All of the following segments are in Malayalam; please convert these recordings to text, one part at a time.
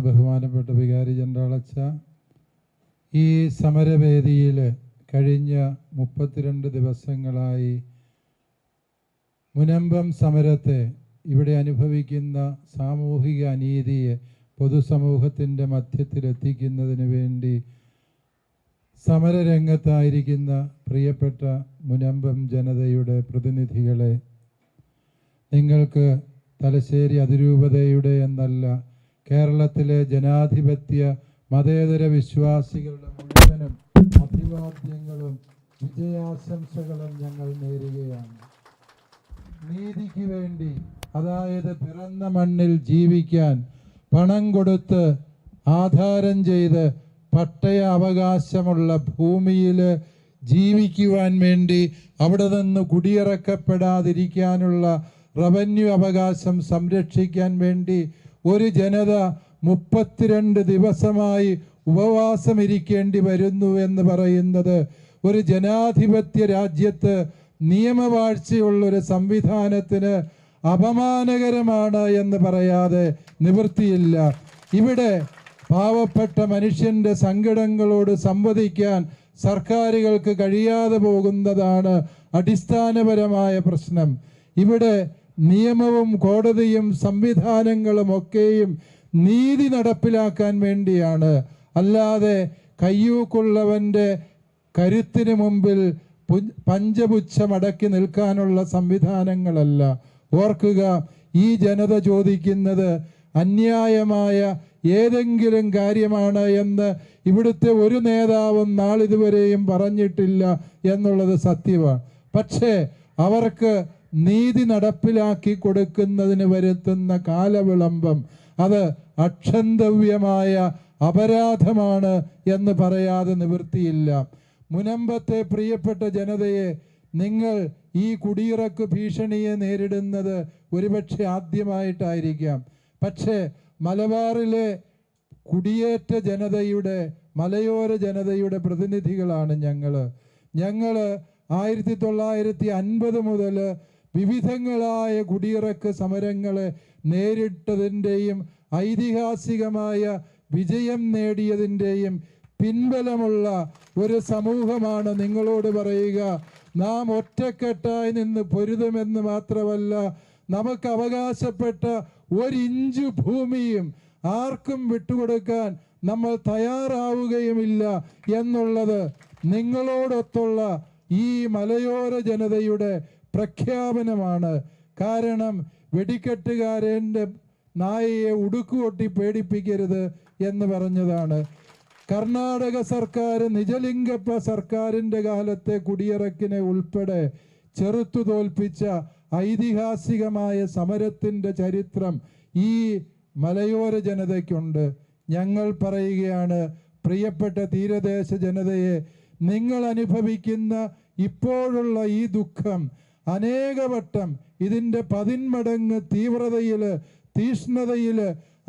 ബഹുമാനപ്പെട്ട വികാരി ജനറലച്ച, ഈ സമരവേദിയിൽ കഴിഞ്ഞ 32 ദിവസങ്ങളായി മുനമ്പം സമരത്തെ, ഇവിടെ അനുഭവിക്കുന്ന സാമൂഹിക അനീതിയെ പൊതുസമൂഹത്തിൻ്റെ മധ്യത്തിലെത്തിക്കുന്നതിന് വേണ്ടി സമരരംഗത്തായിരിക്കുന്ന പ്രിയപ്പെട്ട മുനമ്പം ജനതയുടെ പ്രതിനിധികളെ, നിങ്ങൾക്ക് തലശ്ശേരി അതിരൂപതയുടെ എന്നല്ല, കേരളത്തിലെ ജനാധിപത്യ മതേതര വിശ്വാസികളുടെ മുഴുവനും അഭിവാദ്യങ്ങളും വിജയാശംസകളും ഞങ്ങൾ നേരുകയാണ്. നീതിക്ക് വേണ്ടി, അതായത് പിറന്ന മണ്ണിൽ ജീവിക്കാൻ പണം കൊടുത്ത് ആധാരം ചെയ്ത് പട്ടയ അവകാശമുള്ള ഭൂമിയിൽ ജീവിക്കുവാൻ വേണ്ടി അവിടെ നിന്ന് കുടിയിറക്കപ്പെടാതിരിക്കാനുള്ള റവന്യൂ അവകാശം സംരക്ഷിക്കാൻ വേണ്ടി ഒരു ജനത 32 ദിവസമായി ഉപവാസമിരിക്കേണ്ടി വരുന്നു എന്ന് പറയുന്നത് ഒരു ജനാധിപത്യ രാജ്യത്ത് നിയമവാഴ്ചയുള്ളൊരു സംവിധാനത്തിന് അപമാനകരമാണ് എന്ന് പറയാതെ നിവൃത്തിയില്ല. ഇവിടെ പാവപ്പെട്ട മനുഷ്യൻ്റെ സങ്കടങ്ങളോട് സംവദിക്കാൻ സർക്കാരുകൾക്ക് കഴിയാതെ പോകുന്നതാണ് അടിസ്ഥാനപരമായ പ്രശ്നം. ഇവിടെ നിയമവും കോടതിയും സംവിധാനങ്ങളും ഒക്കെയും നീതി നടപ്പിലാക്കാൻ വേണ്ടിയാണ്, അല്ലാതെ കയ്യൂക്കുള്ളവൻ്റെ കരുത്തിന് മുമ്പിൽ പഞ്ചപുച്ഛമടക്കി നിൽക്കാനുള്ള സംവിധാനങ്ങളല്ല. ഓർക്കുക, ഈ ജനത ചോദിക്കുന്നത് അന്യായമായ ഏതെങ്കിലും കാര്യമാണ് എന്ന് ഇവിടുത്തെ ഒരു നേതാവും നാളിതുവരെയും പറഞ്ഞിട്ടില്ല എന്നുള്ളത് സത്യമാണ്. പക്ഷേ അവർക്ക് നീതി നടപ്പിലാക്കി കൊടുക്കുന്നതിന് വരുത്തുന്ന കാലവിളംബം അത് അക്ഷന്തവ്യമായ അപരാധമാണ് എന്ന് പറയാതെ നിവൃത്തിയില്ല. മുനമ്പത്തെ പ്രിയപ്പെട്ട ജനതയെ, നിങ്ങൾ ഈ കുടിയിറക്ക് ഭീഷണിയെ നേരിടുന്നത് ഒരുപക്ഷെ ആദ്യമായിട്ടായിരിക്കാം. പക്ഷേ മലബാറിലെ കുടിയേറ്റ ജനതയുടെ, മലയോര ജനതയുടെ പ്രതിനിധികളാണ് ഞങ്ങൾ. 1950 മുതൽ വിവിധങ്ങളായ കുടിയിറക്ക് സമരങ്ങളെ നേരിട്ടതിൻ്റെയും ഐതിഹാസികമായ വിജയം നേടിയതിൻ്റെയും പിൻബലമുള്ള ഒരു സമൂഹമാണ് നിങ്ങളോട് പറയുക. നാം ഒറ്റക്കെട്ടായി നിന്ന് പൊരുതുമെന്ന് മാത്രമല്ല, നമുക്ക് അവകാശപ്പെട്ട 1 ഇഞ്ച് ഭൂമിയും ആർക്കും വിട്ടുകൊടുക്കാൻ നമ്മൾ തയ്യാറാവുകയുമില്ല എന്നുള്ളത് നിങ്ങളോടൊത്തുള്ള ഈ മലയോര ജനതയുടെ പ്രഖ്യാപനമാണ്. കാരണം വെടിക്കെട്ടുകാരൻ്റെ നായയെ ഉടുക്കുകൊട്ടി പേടിപ്പിക്കരുത് എന്ന് പറഞ്ഞതാണ്. കർണാടക സർക്കാർ, നിജലിംഗപ്പ സർക്കാരിൻ്റെ കാലത്തെ കുടിയിറക്കിനെ ഉൾപ്പെടെ ചെറുത്തു തോൽപ്പിച്ച ഐതിഹാസികമായ സമരത്തിൻ്റെ ചരിത്രം ഈ മലയോര ജനതയ്ക്കുണ്ട്. ഞങ്ങൾ പറയുകയാണ്, പ്രിയപ്പെട്ട തീരദേശ ജനതയെ, നിങ്ങൾ അനുഭവിക്കുന്ന ഇപ്പോഴുള്ള ഈ ദുഃഖം അനേകവട്ടം ഇതിൻ്റെ 10 മടങ്ങ് തീവ്രതയിൽ, തീഷ്ണതയിൽ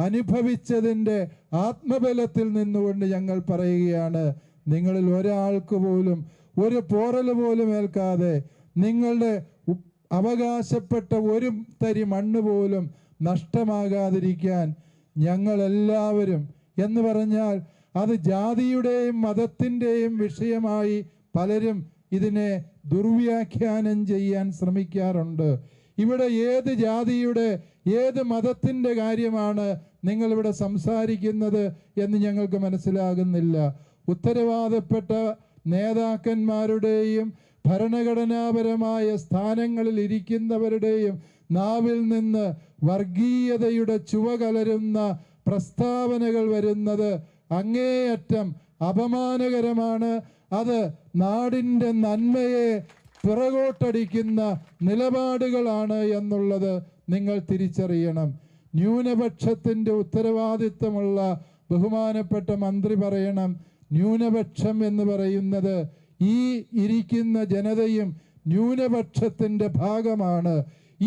അനുഭവിച്ചതിൻ്റെ ആത്മബലത്തിൽ നിന്നുകൊണ്ട് ഞങ്ങൾ പറയുകയാണ്, നിങ്ങളിൽ ഒരാൾക്ക് പോലും ഒരു പോറൽ പോലും ഏൽക്കാതെ, നിങ്ങളുടെ അവകാശപ്പെട്ട ഒരു തരി മണ്ണ് പോലും നഷ്ടമാകാതിരിക്കാൻ ഞങ്ങളെല്ലാവരും, എന്ന് പറഞ്ഞാൽ അത് ജാതിയുടെയും മതത്തിൻ്റെയും വിഷയമായി പലരും ഇതിനെ ദുർവ്യാഖ്യാനം ചെയ്യാൻ ശ്രമിക്കാറുണ്ട്. ഇവിടെ ഏത് ജാതിയുടെ, ഏത് മതത്തിൻ്റെ കാര്യമാണ് നിങ്ങളിവിടെ സംസാരിക്കുന്നത് എന്ന് ഞങ്ങൾക്ക് മനസ്സിലാകുന്നില്ല. ഉത്തരവാദപ്പെട്ട നേതാക്കന്മാരുടെയും ഭരണഘടനാപരമായ സ്ഥാനങ്ങളിൽ ഇരിക്കുന്നവരുടെയും നാവിൽ നിന്ന് വർഗീയതയുടെ ചുവ കലരുന്ന പ്രസ്താവനകൾ വരുന്നത് അങ്ങേയറ്റം അപമാനകരമാണ്. അത് നാടിൻ്റെ നന്മയെ പിറകോട്ടടിക്കുന്ന നിലപാടുകളാണ് എന്നുള്ളത് നിങ്ങൾ തിരിച്ചറിയണം. ന്യൂനപക്ഷത്തിൻ്റെ ഉത്തരവാദിത്വമുള്ള ബഹുമാനപ്പെട്ട മന്ത്രി പറയണം, ന്യൂനപക്ഷം എന്ന് പറയുന്നത് ഈ ഇരിക്കുന്ന ജനതയും ന്യൂനപക്ഷത്തിൻ്റെ ഭാഗമാണ്.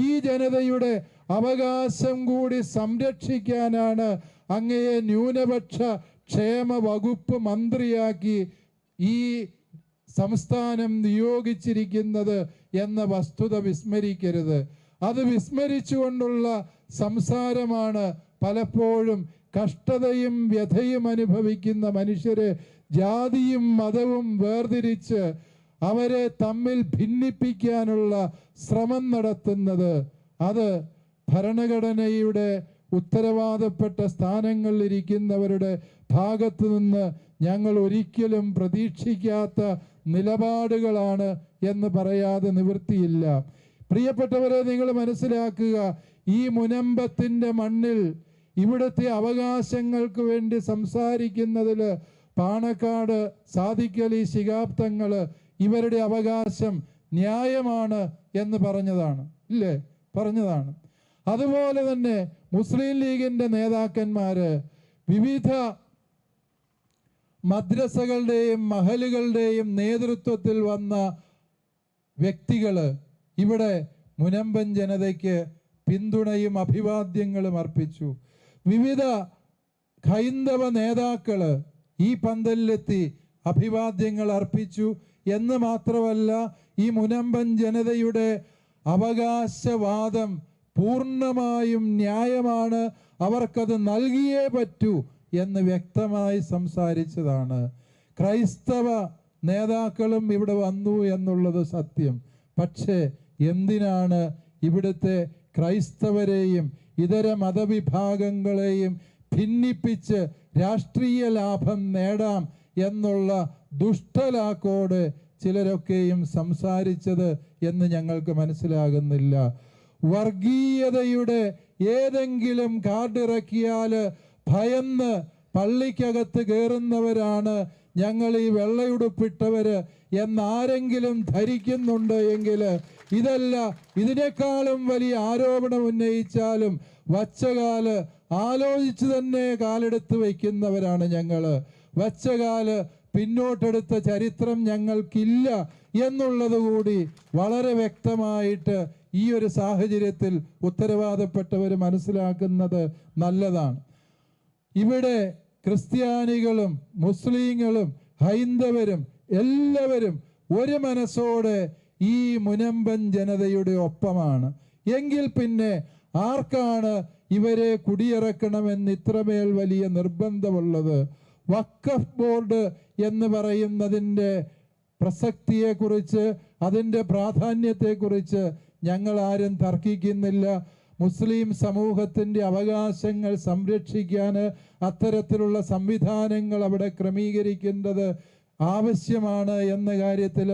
ഈ ജനതയുടെ അവകാശം കൂടി സംരക്ഷിക്കാനാണ് അങ്ങയെ ന്യൂനപക്ഷ ക്ഷേമ വകുപ്പ് മന്ത്രിയാക്കി ഈ സംസ്ഥാനം നിയോഗിച്ചിരിക്കുന്നത് എന്ന വസ്തുത വിസ്മരിക്കരുത്. അത് വിസ്മരിച്ചുകൊണ്ടുള്ള സംസാരമാണ് പലപ്പോഴും കഷ്ടതയും വ്യഥയും അനുഭവിക്കുന്ന മനുഷ്യരെ ജാതിയും മതവും വേർതിരിച്ച് അവരെ തമ്മിൽ ഭിന്നിപ്പിക്കാനുള്ള ശ്രമം നടത്തുന്നത്, അത് ഭരണഘടനയുടെ ഉത്തരവാദപ്പെട്ട സ്ഥാനങ്ങളിൽ ഇരിക്കുന്നവരുടെ ഭാഗത്തു നിന്ന് ഞങ്ങൾ ഒരിക്കലും പ്രതീക്ഷിക്കാത്ത നിലപാടുകളാണ് എന്ന് പറയാതെ നിവൃത്തിയില്ല. പ്രിയപ്പെട്ടവരെ, നിങ്ങൾ മനസ്സിലാക്കുക, ഈ മുനമ്പത്തിൻ്റെ മണ്ണിൽ ഇവിടുത്തെ അവകാശങ്ങൾക്ക് വേണ്ടി സംസാരിക്കുന്നതിൽ പാണക്കാട് സാദിഖ് അലി ശിഹാബ് തങ്ങൾ ഇവരുടെ അവകാശം ന്യായമാണ് എന്ന് പറഞ്ഞതാണ്, ഇല്ലേ? പറഞ്ഞതാണ്. അതുപോലെ തന്നെ മുസ്ലിം ലീഗിൻ്റെ നേതാക്കന്മാര് വിവിധ മദ്രസകളുടെയും മഹലുകളുടെയും നേതൃത്വത്തിൽ വന്ന വ്യക്തികൾ ഇവിടെ മുനമ്പൻ ജനതയ്ക്ക് പിന്തുണയും അഭിവാദ്യങ്ങളും അർപ്പിച്ചു. വിവിധ ഹൈന്ദവ നേതാക്കൾ ഈ പന്തലിലെത്തി അഭിവാദ്യങ്ങൾ അർപ്പിച്ചു എന്ന് മാത്രമല്ല, ഈ മുനമ്പൻ ജനതയുടെ അവകാശവാദം പൂർണ്ണമായും ന്യായമാണ്, അവർക്കത് നൽകിയേ പറ്റൂ എന്ന് വ്യക്തമായി സംസാരിച്ചതാണ്. ക്രൈസ്തവ നേതാക്കളും ഇവിടെ വന്നു എന്നുള്ളത് സത്യം. പക്ഷേ എന്തിനാണ് ഇവിടുത്തെ ക്രൈസ്തവരെയും ഇതര മതവിഭാഗങ്ങളെയും ഭിന്നിപ്പിച്ച് രാഷ്ട്രീയ ലാഭം നേടാം എന്നുള്ള ദുഷ്ടലാക്കോട് ചിലരൊക്കെയും സംസാരിച്ചത് എന്ന് ഞങ്ങൾക്ക് മനസ്സിലാകുന്നില്ല. വർഗീയതയുടെ ഏതെങ്കിലും കാർഡിറക്കിയാൽ ഭയന്ന് പള്ളിക്കകത്ത് കയറുന്നവരാണ് ഞങ്ങൾ ഈ വെള്ളയുടുപ്പിട്ടവര് എന്നാരെങ്കിലും ധരിക്കുന്നുണ്ട് എങ്കിൽ ഇതല്ല, ഇതിനേക്കാളും വലിയ ആരോപണം ഉന്നയിച്ചാലും വച്ചകാല് ആലോചിച്ച് തന്നെ കാലെടുത്ത് വയ്ക്കുന്നവരാണ് ഞങ്ങൾ. വച്ചകാല് പിന്നോട്ടെടുത്ത ചരിത്രം ഞങ്ങൾക്കില്ല എന്നുള്ളത് കൂടി വളരെ വ്യക്തമായിട്ട് ഈ ഒരു സാഹചര്യത്തിൽ ഉത്തരവാദപ്പെട്ടവർ മനസ്സിലാക്കുന്നത് നല്ലതാണ്. ഇവിടെ ക്രിസ്ത്യാനികളും മുസ്ലിങ്ങളും ഹൈന്ദവരും എല്ലാവരും ഒരു മനസ്സോടെ ഈ മുനമ്പൻ ജനതയുടെ ഒപ്പമാണ്. എങ്കിൽ പിന്നെ ആർക്കാണ് ഇവരെ കുടിയിറക്കണമെന്ന് ഇത്രമേൽ വലിയ നിർബന്ധമുള്ളത്? വഖഫ് ബോർഡ് എന്ന് പറയുന്നതിൻ്റെ പ്രസക്തിയെക്കുറിച്ച്, അതിൻ്റെ പ്രാധാന്യത്തെക്കുറിച്ച് ഞങ്ങൾ ആരും തർക്കിക്കുന്നില്ല. മുസ്ലിം സമൂഹത്തിൻ്റെ അവകാശങ്ങൾ സംരക്ഷിക്കാൻ അത്തരത്തിലുള്ള സംവിധാനങ്ങൾ അവിടെ ക്രമീകരിക്കേണ്ടത് ആവശ്യമാണ് എന്ന കാര്യത്തിൽ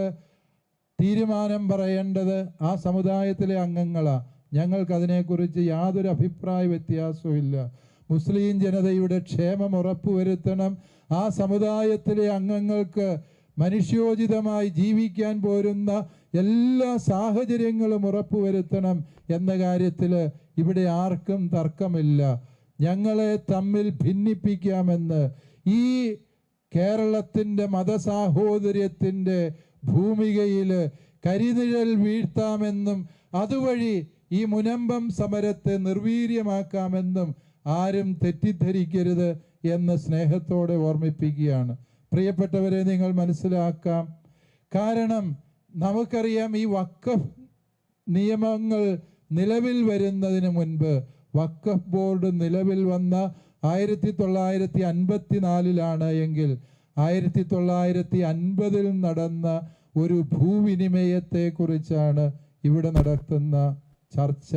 തീരുമാനം പറയേണ്ടത് ആ സമുദായത്തിലെ അംഗങ്ങളാണ്. ഞങ്ങൾക്കതിനെക്കുറിച്ച് യാതൊരു അഭിപ്രായ വ്യത്യാസവും ഇല്ല. മുസ്ലിം ജനതയുടെ ക്ഷേമം ഉറപ്പുവരുത്തണം, ആ സമുദായത്തിലെ അംഗങ്ങൾക്ക് മനുഷ്യോചിതമായി ജീവിക്കാൻ പോരുന്ന എല്ലാ സാഹചര്യങ്ങളും ഉറപ്പുവരുത്തണം എന്ന കാര്യത്തിൽ ഇവിടെ ആർക്കും തർക്കമില്ല. ഞങ്ങളെ തമ്മിൽ ഭിന്നിപ്പിക്കാമെന്ന് ഈ കേരളത്തിൻ്റെ മതസാഹോദര്യത്തിൻ്റെ ഭൂമികയിൽ കരിനിഴൽ വീഴ്ത്താമെന്നും അതുവഴി ഈ മുനമ്പം സമരത്തെ നിർവീര്യമാക്കാമെന്നും ആരും തെറ്റിദ്ധരിക്കരുത് എന്ന് സ്നേഹത്തോടെ ഓർമ്മിപ്പിക്കുകയാണ്. പ്രിയപ്പെട്ടവരെ, നിങ്ങൾ മനസ്സിലാക്കാം, കാരണം നമുക്കറിയാം ഈ വഖഫ് നിയമങ്ങൾ നിലവിൽ വരുന്നതിന് മുൻപ് വഖഫ് ബോർഡ് നിലവിൽ വന്ന 1954 എങ്കിൽ 1950 നടന്ന ഒരു ഭൂവിനിമയത്തെക്കുറിച്ചാണ് ഇവിടെ നടത്തുന്ന ചർച്ച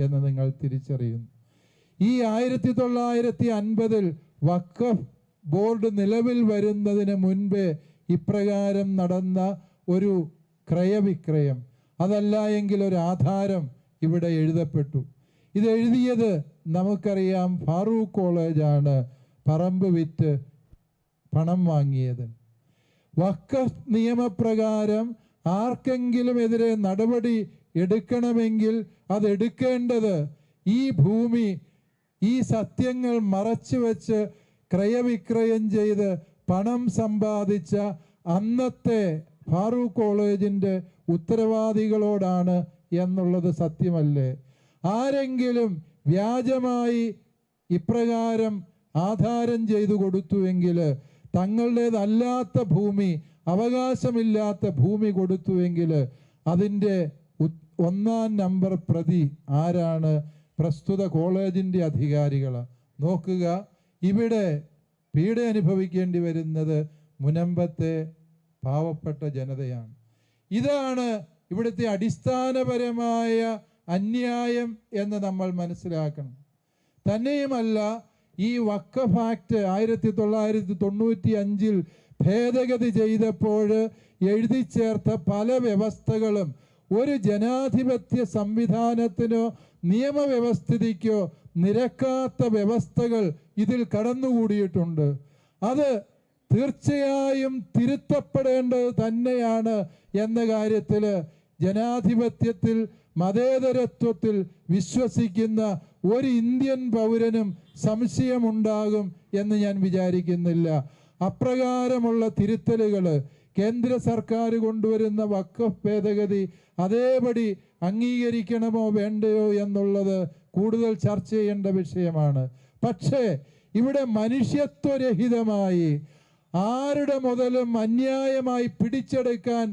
എന്ന് നിങ്ങൾ തിരിച്ചറിയുന്നു. ഈ 1950 വഖഫ് ബോർഡ് നിലവിൽ വരുന്നതിന് മുൻപേ ഇപ്രകാരം നടന്ന ഒരു ക്രയവിക്രയം, അതല്ല എങ്കിൽ ഒരു ആധാരം ഇവിടെ എഴുതപ്പെട്ടു. ഇത് എഴുതിയത് നമുക്കറിയാം ഫാറൂഖ് കോളേജാണ് പറമ്പ് വിറ്റ് പണം വാങ്ങിയത്. വഖഫ് നിയമപ്രകാരം ആർക്കെങ്കിലും എതിരെ നടപടി എടുക്കണമെങ്കിൽ അതെടുക്കേണ്ടത് ഈ ഭൂമി, ഈ സത്യങ്ങൾ മറച്ചു വെച്ച് ക്രയവിക്രയം ചെയ്ത് പണം സമ്പാദിച്ച അന്നത്തെ ഫാറൂഖ് കോളേജിൻ്റെ ഉത്തരവാദികളോടാണ് എന്നുള്ളത് സത്യമല്ലേ? ആരെങ്കിലും വ്യാജമായി ഇപ്രകാരം ആധാരം ചെയ്തു കൊടുത്തുവെങ്കിൽ, തങ്ങളുടേതല്ലാത്ത ഭൂമി, അവകാശമില്ലാത്ത ഭൂമി കൊടുത്തുവെങ്കിൽ അതിൻ്റെ 1-ാം നമ്പർ പ്രതി ആരാണ്? പ്രസ്തുത കോളേജിൻ്റെ അധികാരികൾ. നോക്കുക, ഇവിടെ പീഡ അനുഭവിക്കേണ്ടി വരുന്നത് മുനമ്പത്തെ പാവപ്പെട്ട ജനതയാണ്. ഇതാണ് ഇവിടുത്തെ അടിസ്ഥാനപരമായ അന്യായം എന്ന് നമ്മൾ മനസ്സിലാക്കണം. തന്നെയുമല്ല, ഈ വഖഫ് ആക്ട് 1995 ഭേദഗതി ചെയ്തപ്പോൾ എഴുതി ചേർത്ത പല വ്യവസ്ഥകളും ഒരു ജനാധിപത്യ സംവിധാനത്തിനോ നിയമവ്യവസ്ഥിതിക്കോ നിരക്കാത്ത വ്യവസ്ഥകൾ ഇതിൽ കടന്നുകൂടിയിട്ടുണ്ട്. അത് തീർച്ചയായും തിരുത്തപ്പെടേണ്ടത് തന്നെയാണ് എന്ന കാര്യത്തിൽ ജനാധിപത്യത്തിൽ മതേതരത്വത്തിൽ വിശ്വസിക്കുന്ന ഒരു ഇന്ത്യൻ പൗരനും സംശയമുണ്ടാകും എന്ന് ഞാൻ വിചാരിക്കുന്നില്ല. അപ്രകാരമുള്ള തിരുത്തലുകൾ കേന്ദ്ര സർക്കാർ കൊണ്ടുവരുന്ന വഖഫ് ഭേദഗതി അതേപടി അംഗീകരിക്കണമോ വേണ്ടയോ എന്നുള്ളത് കൂടുതൽ ചർച്ച ചെയ്യേണ്ട വിഷയമാണ്. പക്ഷേ ഇവിടെ മനുഷ്യത്വരഹിതമായി ആരുടെ മുതലും അന്യായമായി പിടിച്ചെടുക്കാൻ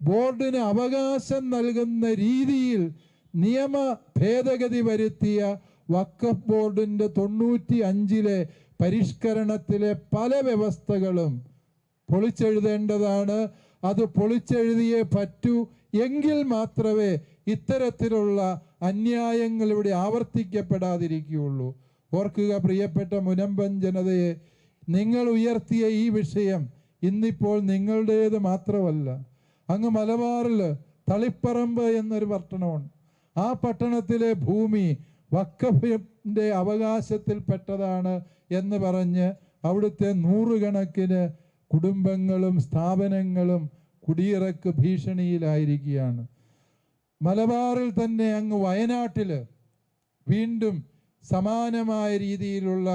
ബോർഡിന് അവകാശം നൽകുന്ന രീതിയിൽ നിയമ ഭേദഗതി വരുത്തിയ വഖഫ് ബോർഡിൻ്റെ 95 പരിഷ്കരണത്തിലെ പല വ്യവസ്ഥകളും പൊളിച്ചെഴുതേണ്ടതാണ്. അത് പൊളിച്ചെഴുതിയേ പറ്റൂ. എങ്കിൽ മാത്രമേ ഇത്തരത്തിലുള്ള അന്യായങ്ങൾ ഇവിടെ ആവർത്തിക്കപ്പെടാതിരിക്കുകയുള്ളൂ. ഓർക്കുക പ്രിയപ്പെട്ട മുനമ്പൻ ജനതയെ, നിങ്ങൾ ഉയർത്തിയ ഈ വിഷയം ഇന്നിപ്പോൾ നിങ്ങളുടേത് മാത്രമല്ല. അങ്ങ് മലബാറിൽ തളിപ്പറമ്പ് എന്നൊരു പട്ടണമുണ്ട്. ആ പട്ടണത്തിലെ ഭൂമി വഖഫിൻ്റെ അവകാശത്തിൽപ്പെട്ടതാണ് എന്ന് പറഞ്ഞ് അവിടുത്തെ 100 കണക്കിന് കുടുംബങ്ങളും സ്ഥാപനങ്ങളും കുടിയിറക്ക് ഭീഷണിയിലായിരിക്കുകയാണ്. മലബാറിൽ തന്നെ അങ്ങ് വയനാട്ടിൽ വീണ്ടും സമാനമായ രീതിയിലുള്ള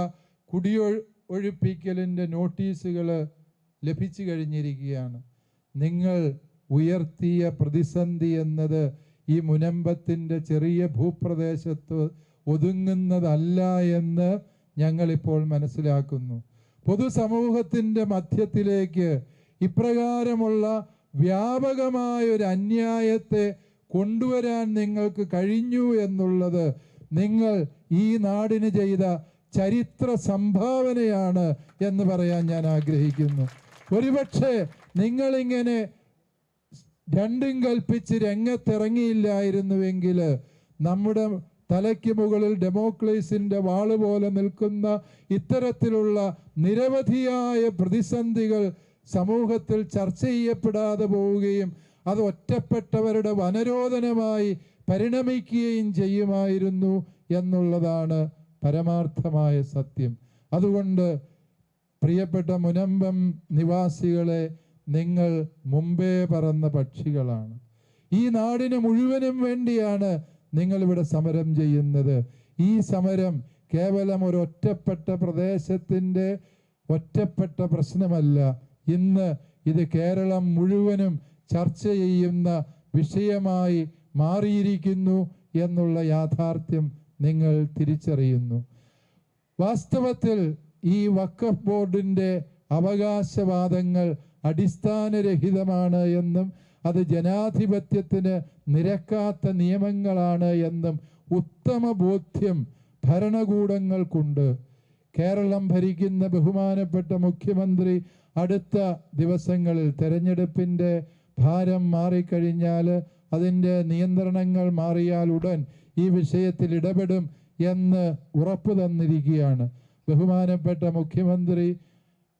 കുടിയൊഴിപ്പിക്കലിൻ്റെ നോട്ടീസുകൾ ലഭിച്ചു കഴിഞ്ഞിരിക്കുകയാണ്. നിങ്ങൾ ഉയർത്തിയ പ്രതിസന്ധി എന്നത് ഈ മുനമ്പത്തിൻ്റെ ചെറിയ ഭൂപ്രദേശത്ത് ഒതുങ്ങുന്നതല്ല എന്ന് ഞങ്ങളിപ്പോൾ മനസ്സിലാക്കുന്നു. പൊതുസമൂഹത്തിൻ്റെ മധ്യത്തിലേക്ക് ഇപ്രകാരമുള്ള വ്യാപകമായൊരു അന്യായത്തെ കൊണ്ടുവരാൻ നിങ്ങൾക്ക് കഴിഞ്ഞു എന്നുള്ളത് നിങ്ങൾ ഈ നാടിന് ചെയ്ത ചരിത്ര സംഭാവനയാണ് എന്ന് പറയാൻ ഞാൻ ആഗ്രഹിക്കുന്നു. ഒരുപക്ഷെ നിങ്ങളിങ്ങനെ രണ്ടും കൽപ്പിച്ച് രംഗത്തിറങ്ങിയില്ലായിരുന്നുവെങ്കിൽ നമ്മുടെ തലയ്ക്ക് മുകളിൽ ഡെമോക്രസിൻ്റെ വാള് പോലെ നിൽക്കുന്ന ഇത്തരത്തിലുള്ള നിരവധിയായ പ്രതിസന്ധികൾ സമൂഹത്തിൽ ചർച്ച ചെയ്യപ്പെടാതെ പോവുകയും അത് ഒറ്റപ്പെട്ടവരുടെ വനരോധനമായി പരിണമിക്കുകയും ചെയ്യുമായിരുന്നു എന്നുള്ളതാണ് പരമാർത്ഥമായ സത്യം. അതുകൊണ്ട് പ്രിയപ്പെട്ട മുനമ്പം നിവാസികളെ, നിങ്ങൾ മുമ്പേ പറന്ന പക്ഷികളാണ്. ഈ നാടിന് മുഴുവനും വേണ്ടിയാണ് നിങ്ങളിവിടെ സമരം ചെയ്യുന്നത്. ഈ സമരം കേവലം ഒരു ഒറ്റപ്പെട്ട പ്രദേശത്തിൻ്റെ ഒറ്റപ്പെട്ട പ്രശ്നമല്ല. ഇന്ന് ഇത് കേരളം മുഴുവനും ചർച്ച ചെയ്യുന്ന വിഷയമായി മാറിയിരിക്കുന്നു എന്നുള്ള യാഥാർത്ഥ്യം നിങ്ങൾ തിരിച്ചറിയുന്നു. വാസ്തവത്തിൽ ഈ വഖഫ് ബോർഡിൻ്റെ അവകാശവാദങ്ങൾ അടിസ്ഥാനരഹിതമാണ് എന്നും അത് ജനാധിപത്യത്തിന് നിരക്കാത്ത നിയമങ്ങളാണ് എന്നും ഉത്തമ ബോധ്യം ഭരണകൂടങ്ങൾക്കുണ്ട്. കേരളം ഭരിക്കുന്ന ബഹുമാനപ്പെട്ട മുഖ്യമന്ത്രി അടുത്ത ദിവസങ്ങളിൽ തെരഞ്ഞെടുപ്പിൻ്റെ ഭാരം മാറിക്കഴിഞ്ഞാൽ, അതിൻ്റെ നിയന്ത്രണങ്ങൾ മാറിയാൽ ഉടൻ ഈ വിഷയത്തിൽ ഇടപെടും എന്ന് ഉറപ്പു തന്നിരിക്കുകയാണ്. ബഹുമാനപ്പെട്ട മുഖ്യമന്ത്രി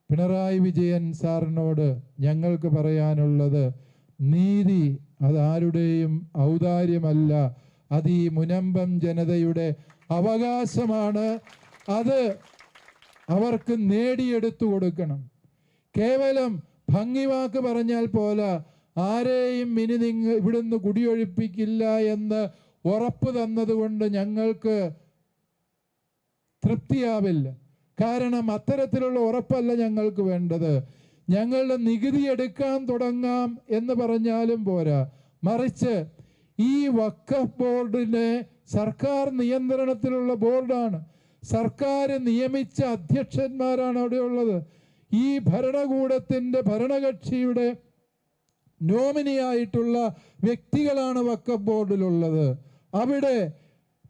പിണറായി വിജയൻ സാറിനോട് ഞങ്ങൾക്ക് പറയാനുള്ളത്, നീതി അതാരുടെയും ഔദാര്യമല്ല, അത് ഈ മുനമ്പം ജനതയുടെ അവകാശമാണ്. അത് അവർക്ക് നേടിയെടുത്തു കൊടുക്കണം. കേവലം ഭംഗിവാക്ക് പറഞ്ഞാൽ പോലെ ആരെയും ഇനി നിങ്ങൾ ഇവിടുന്ന് കുടിയൊഴിപ്പിക്കില്ല എന്ന് ഉറപ്പ് തന്നതുകൊണ്ട് ഞങ്ങൾക്ക് തൃപ്തിയാവില്ല. കാരണം അത്തരത്തിലുള്ള ഉറപ്പല്ല ഞങ്ങൾക്ക് വേണ്ടത്. ഞങ്ങളുടെ നികുതി എടുക്കാൻ തുടങ്ങാം എന്ന് പറഞ്ഞാലും പോരാ, മറിച്ച് ഈ വഖഫ് ബോർഡിനെ സർക്കാർ നിയന്ത്രണത്തിലുള്ള ബോർഡാണ്. സർക്കാർ നിയമിച്ച അധ്യക്ഷന്മാരാണ് അവിടെ ഉള്ളത്. ഈ ഭരണകൂടത്തിൻ്റെ ഭരണകക്ഷിയുടെ നോമിനിയായിട്ടുള്ള വ്യക്തികളാണ് വഖഫ് ബോർഡിലുള്ളത്. അവിടെ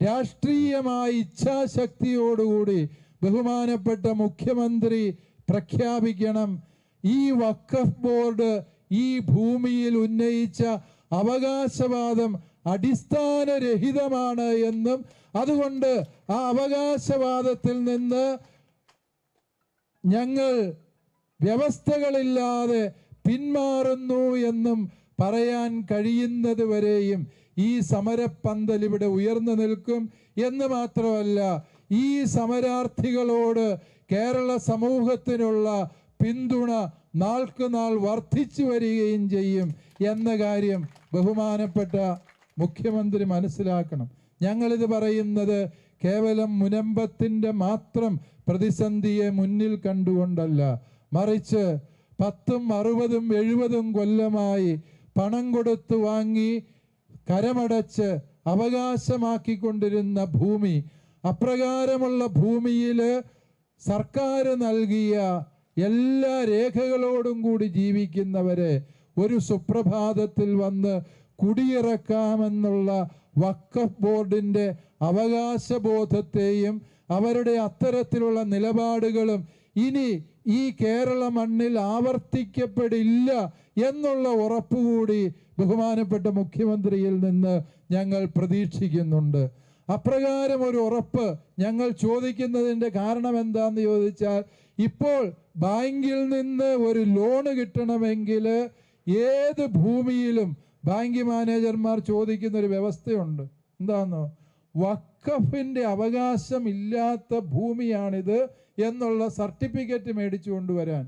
രാഷ്ട്രീയമായ ഇച്ഛാശക്തിയോടുകൂടി ബഹുമാനപ്പെട്ട മുഖ്യമന്ത്രി പ്രഖ്യാപിക്കണം, ഈ വഖഫ് ബോർഡ് ഈ ഭൂമിയിൽ ഉന്നയിച്ച അവകാശവാദം അടിസ്ഥാനരഹിതമാണ് എന്നും അതുകൊണ്ട് ആ അവകാശവാദത്തിൽ നിന്ന് ഞങ്ങൾ വ്യവസ്ഥകളില്ലാതെ പിന്മാറുന്നു എന്നും പറയാൻ കഴിയുന്നത് വരെയും ഈ സമരപ്പന്തൽ ഇവിടെ ഉയർന്നു നിൽക്കും എന്ന് മാത്രമല്ല, ഈ സമരാർത്ഥികളോട് കേരള സമൂഹത്തിനുള്ള പിന്തുണ നാൾക്കുനാൾ വർദ്ധിച്ചു വരികയും ചെയ്യും എന്ന കാര്യം ബഹുമാനപ്പെട്ട മുഖ്യമന്ത്രി മനസ്സിലാക്കണം. ഞങ്ങളിത് പറയുന്നത് കേവലം മുനമ്പത്തിൻ്റെ മാത്രം പ്രതിസന്ധിയെ മുന്നിൽ കണ്ടുകൊണ്ടല്ല, മറിച്ച് 10, 60, 70 കൊല്ലമായി പണം കൊടുത്തു വാങ്ങി കരമടച്ച് അവകാശമാക്കിക്കൊണ്ടിരുന്ന ഭൂമി, അപ്രകാരമുള്ള ഭൂമിയിൽ സർക്കാർ നൽകിയ എല്ലാ രേഖകളോടും കൂടി ജീവിക്കുന്നവരെ ഒരു സുപ്രഭാതത്തിൽ വന്ന് കുടിയിറക്കാമെന്നുള്ള വഖഫ് ബോർഡിൻ്റെ അവകാശബോധത്തെയും അവരുടെ അത്തരത്തിലുള്ള നിലപാടുകളും ഇനി ഈ കേരള മണ്ണിൽ ആവർത്തിക്കപ്പെടില്ല എന്നുള്ള ഉറപ്പുകൂടി ബഹുമാനപ്പെട്ട മുഖ്യമന്ത്രിയിൽ നിന്ന് ഞങ്ങൾ പ്രതീക്ഷിക്കുന്നുണ്ട്. അപ്രകാരം ഒരു ഉറപ്പ് ഞങ്ങൾ ചോദിക്കുന്നതിൻ്റെ കാരണം എന്താണെന്ന് ചോദിച്ചാൽ, ഇപ്പോൾ ബാങ്കിൽ നിന്ന് ഒരു ലോണ് കിട്ടണമെങ്കിൽ ഏത് ഭൂമിയിലും ബാങ്ക് മാനേജർമാർ ചോദിക്കുന്ന ഒരു വ്യവസ്ഥയുണ്ട്. എന്താണെന്നോ, വഖഫിൻ്റെ അവകാശം ഇല്ലാത്ത ഭൂമിയാണിത് എന്നുള്ള സർട്ടിഫിക്കറ്റ് മേടിച്ചു കൊണ്ടുവരാൻ.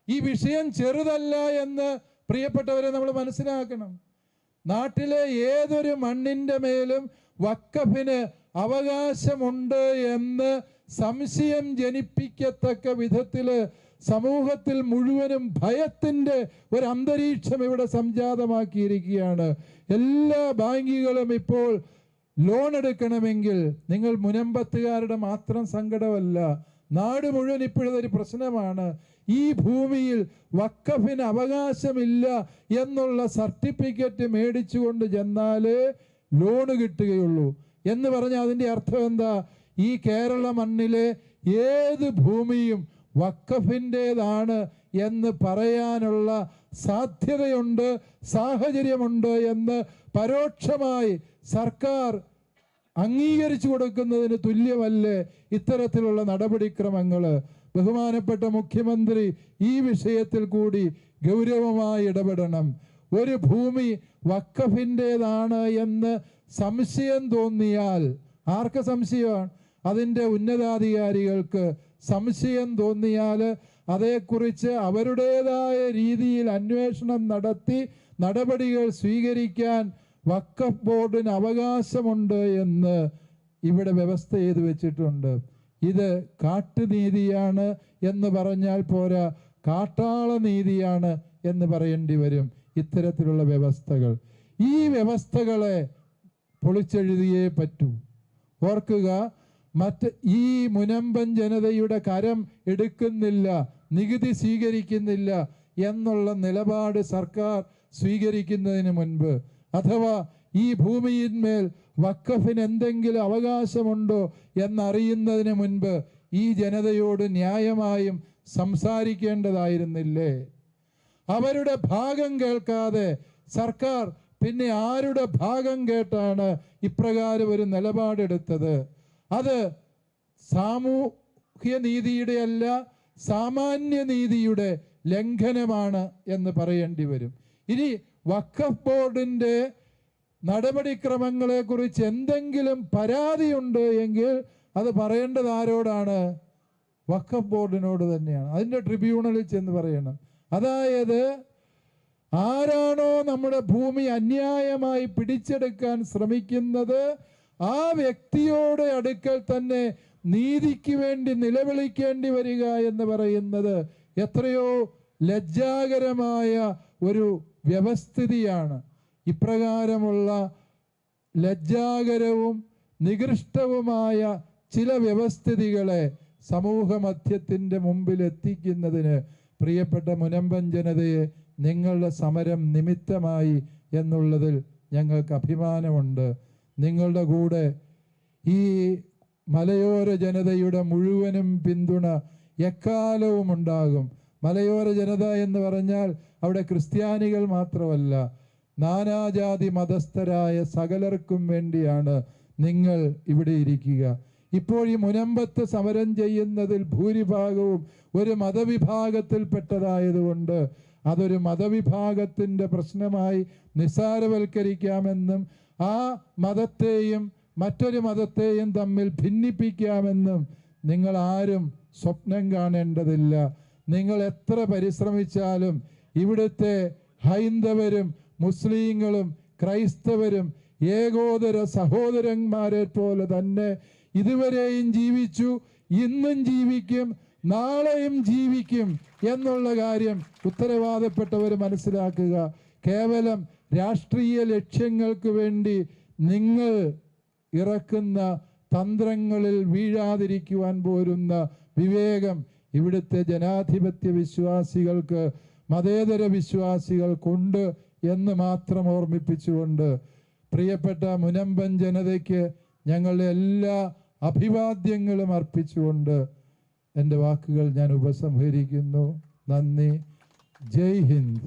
ഈ വിഷയം ചെറുതല്ല എന്ന് പ്രിയപ്പെട്ടവരെ നമ്മൾ മനസ്സിലാക്കണം. നാട്ടിലെ ഏതൊരു മണ്ണിൻ്റെ മേലും വഖഫിന് അവകാശമുണ്ട് എന്ന് സംശയം ജനിപ്പിക്കത്തക്ക വിധത്തിൽ സമൂഹത്തിൽ മുഴുവനും ഭയത്തിൻ്റെ ഒരു അന്തരീക്ഷം ഇവിടെ സംജാതമാക്കിയിരിക്കുകയാണ്. എല്ലാ ബാങ്കുകളും ഇപ്പോൾ ലോൺ എടുക്കണമെങ്കിൽ, നിങ്ങൾ മുനമ്പത്തുകാരുടെ മാത്രം സങ്കടമല്ല, നാട് മുഴുവൻ ഇപ്പോഴതൊരു പ്രശ്നമാണ്. ഈ ഭൂമിയിൽ വഖഫിന് അവകാശമില്ല എന്നുള്ള സർട്ടിഫിക്കറ്റ് മേടിച്ചുകൊണ്ട് ചെന്നാലേ ലോണ് കിട്ടുകയുള്ളൂ എന്ന് പറഞ്ഞാൽ അതിൻ്റെ അർത്ഥം എന്താ? ഈ കേരള മണ്ണിലെ ഏത് ഭൂമിയും വഖഫിൻ്റേതാണ് എന്ന് പറയാനുള്ള സാധ്യതയുണ്ട്, സാഹചര്യമുണ്ട് എന്ന് പരോക്ഷമായി സർക്കാർ അംഗീകരിച്ചു കൊടുക്കുന്നതിന് തുല്യമല്ലേ ഇത്തരത്തിലുള്ള നടപടിക്രമങ്ങൾ? ബഹുമാനപ്പെട്ട മുഖ്യമന്ത്രി ഈ വിഷയത്തിൽ കൂടി ഗൗരവമായി ഇടപെടണം. ഒരു ഭൂമി വഖഫിൻ്റേതാണ് എന്ന് സംശയം തോന്നിയാൽ, ആർക്ക് സംശയമാണ്? അതിൻ്റെ ഉന്നതാധികാരികൾക്ക് സംശയം തോന്നിയാൽ അതേക്കുറിച്ച് അവരുടേതായ രീതിയിൽ അന്വേഷണം നടത്തി നടപടികൾ സ്വീകരിക്കാൻ വഖഫ് ബോർഡിന് അവകാശമുണ്ട് എന്ന് ഇവിടെ വ്യവസ്ഥ ചെയ്തു വെച്ചിട്ടുണ്ട്. ഇത് കാട്ടുനീതിയാണ് എന്ന് പറഞ്ഞാൽ പോരാ, കാട്ടാള നീതിയാണ് എന്ന് പറയേണ്ടി വരും ഇത്തരത്തിലുള്ള വ്യവസ്ഥകൾ. ഈ വ്യവസ്ഥകളെ പൊളിച്ചെഴുതിയേ പറ്റൂ. ഓർക്കുക, ഈ മുനമ്പൻ ജനതയുടെ കരം എടുക്കുന്നില്ല, നികുതി സ്വീകരിക്കുന്നില്ല എന്നുള്ള നിലപാട് സർക്കാർ സ്വീകരിക്കുന്നതിന് മുൻപ്, അഥവാ ഈ ഭൂമിയിന്മേൽ വഖഫിന് എന്തെങ്കിലും അവകാശമുണ്ടോ എന്നറിയുന്നതിന് മുൻപ് ഈ ജനതയോട് ന്യായമായും സംസാരിക്കേണ്ടതായിരുന്നില്ലേ? അവരുടെ ഭാഗം കേൾക്കാതെ സർക്കാർ പിന്നെ ആരുടെ ഭാഗം കേട്ടാണ് ഇപ്രകാരം ഒരു നിലപാടെടുത്തത്? അത് സാമൂഹ്യ നീതിയുടെ അല്ല, സാമാന്യ നീതിയുടെ ലംഘനമാണ് എന്ന് പറയേണ്ടി വരും. ഇനി വഖഫ് ബോർഡിൻ്റെ നടപടിക്രമങ്ങളെ കുറിച്ച് എന്തെങ്കിലും പരാതിയുണ്ട് എങ്കിൽ അത് പറയേണ്ടത് ആരോടാണ്? വഖഫ് ബോർഡിനോട് തന്നെയാണ്. അതിൻ്റെ ട്രിബ്യൂണലിൽ ചെന്ന് പറയണം. അതായത് ആരാണോ നമ്മുടെ ഭൂമി അന്യായമായി പിടിച്ചെടുക്കാൻ ശ്രമിക്കുന്നത് ആ വ്യക്തിയോട് അടുക്കൽ തന്നെ നീതിക്ക് വേണ്ടി നിലവിളിക്കേണ്ടി വരിക എന്ന് പറയുന്നത് എത്രയോ ലജ്ജാകരമായ ഒരു വ്യവസ്ഥിതിയാണ്. ഇപ്രകാരമുള്ള ലജ്ജാകരവും നികൃഷ്ടവുമായ ചില വ്യവസ്ഥിതികളെ സമൂഹ മധ്യത്തിൻ്റെ മുമ്പിൽ എത്തിക്കുന്നതിന് പ്രിയപ്പെട്ട മുനമ്പൻ ജനതയെ നിങ്ങളുടെ സമരം നിമിത്തമായി എന്നുള്ളതിൽ ഞങ്ങൾക്ക് അഭിമാനമുണ്ട്. നിങ്ങളുടെ കൂടെ ഈ മലയോര ജനതയുടെ മുഴുവനും പിന്തുണ എക്കാലവും ഉണ്ടാകും. മലയോര ജനത എന്ന് പറഞ്ഞാൽ അവിടെ ക്രിസ്ത്യാനികൾ മാത്രമല്ല, നാനാജാതി മതസ്ഥരായ സകലർക്കും വേണ്ടിയാണ് നിങ്ങൾ ഇവിടെ ഇരിക്കുക. ഇപ്പോൾ ഈ മുനമ്പത്ത് സമരം ചെയ്യുന്നതിൽ ഭൂരിഭാഗവും ഒരു മതവിഭാഗത്തിൽപ്പെട്ടതായതുകൊണ്ട് അതൊരു മതവിഭാഗത്തിൻ്റെ പ്രശ്നമായി നിസ്സാരവൽക്കരിക്കാമെന്നും ആ മതത്തെയും മറ്റൊരു മതത്തെയും തമ്മിൽ ഭിന്നിപ്പിക്കാമെന്നും നിങ്ങൾ ആരും സ്വപ്നം കാണേണ്ടതില്ല. നിങ്ങൾ എത്ര പരിശ്രമിച്ചാലും ഇവിടുത്തെ ഹൈന്ദവരും മുസ്ലിങ്ങളും ക്രൈസ്തവരും ഏകോദര സഹോദരന്മാരെ പോലെ തന്നെ ഇതുവരെയും ജീവിച്ചു, ഇന്നും ജീവിക്കും, നാളെയും ജീവിക്കും എന്നുള്ള കാര്യം ഉത്തരവാദപ്പെട്ടവർ മനസ്സിലാക്കുക. കേവലം രാഷ്ട്രീയ ലക്ഷ്യങ്ങൾക്ക് വേണ്ടി നിങ്ങൾ ഇറക്കുന്ന തന്ത്രങ്ങളിൽ വീഴാതിരിക്കുവാൻ പോരുന്ന വിവേകം ഇവിടുത്തെ ജനാധിപത്യ വിശ്വാസികൾക്ക്, മതേതര വിശ്വാസികൾക്കുണ്ട് എന്ന് മാത്രം ഓർമ്മിപ്പിച്ചുകൊണ്ട് പ്രിയപ്പെട്ട മുനമ്പൻ ജനതയ്ക്ക് ഞങ്ങളുടെ എല്ലാ അഭിവാദ്യങ്ങളും അർപ്പിച്ചുകൊണ്ട് എൻ്റെ വാക്കുകൾ ഞാൻ ഉപസംഹരിക്കുന്നു. നന്ദി. ജയ് ഹിന്ദ്.